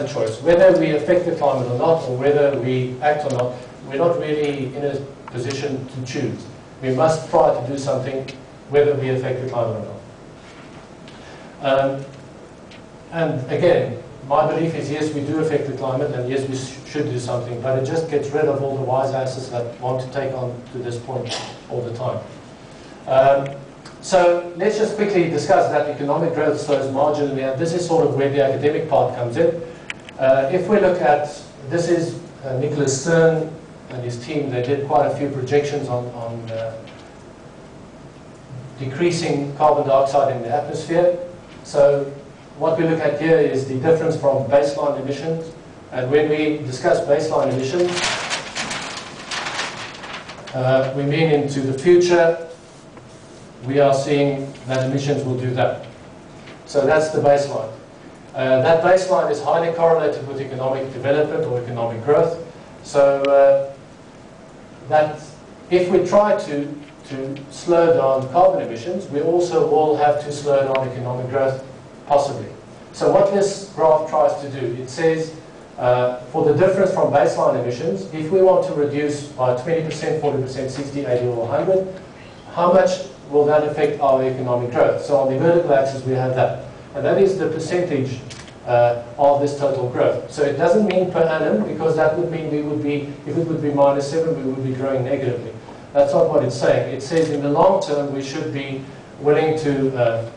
a choice. Whether we affect the climate or not, or whether we act or not, we're not really in a position to choose. We must try to do something whether we affect the climate or not. And again, my belief is yes, we do affect the climate, and yes, we should do something, but it just gets rid of all the wise asses that want to take on to this point all the time. So let's just quickly discuss that economic growth slows marginally, and this is sort of where the academic part comes in. If we look at, this is Nicholas Stern and his team, they did quite a few projections on decreasing carbon dioxide in the atmosphere. So what we look at here is the difference from baseline emissions. And when we discuss baseline emissions, we mean into the future. We are seeing that emissions will do that. So that's the baseline. That baseline is highly correlated with economic development or economic growth. So that if we try to slow down carbon emissions, we also will have to slow down economic growth, possibly. So what this graph tries to do, it says for the difference from baseline emissions, if we want to reduce by 20%, 40%, 60, 80, or 100, how much will that affect our economic growth? So on the vertical axis we have that. And that is the percentage of this total growth. So it doesn't mean per annum, because that would mean we would be, if it would be -7, we would be growing negatively. That's not what it's saying. It says in the long term we should be willing to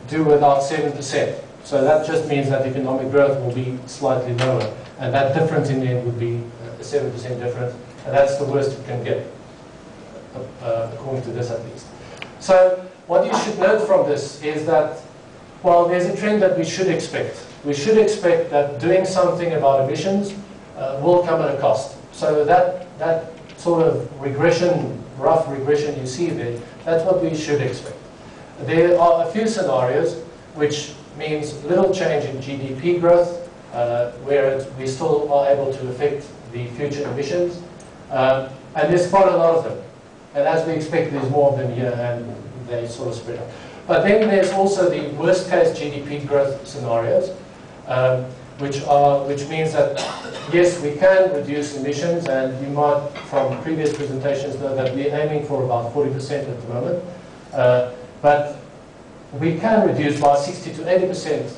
do without 7%. So that just means that economic growth will be slightly lower. And that difference in the end would be a 7% difference. And that's the worst we can get, according to this at least. So what you should note from this is that, well, there's a trend that we should expect. We should expect that doing something about emissions will come at a cost. So that sort of regression, rough regression you see there, that's what we should expect. There are a few scenarios which means little change in GDP growth, where we still are able to affect the future emissions. And there's quite a lot of them. And as we expect, there's more of them here, and they sort of spread out. But then there's also the worst case GDP growth scenarios, which means that, yes, we can reduce emissions, and you might, from previous presentations, know that we're aiming for about 40% at the moment. But we can reduce by 60 to 80%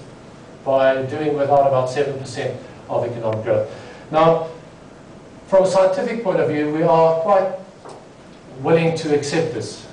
by doing without about 7% of economic growth. Now, from a scientific point of view, we are quite willing to accept this.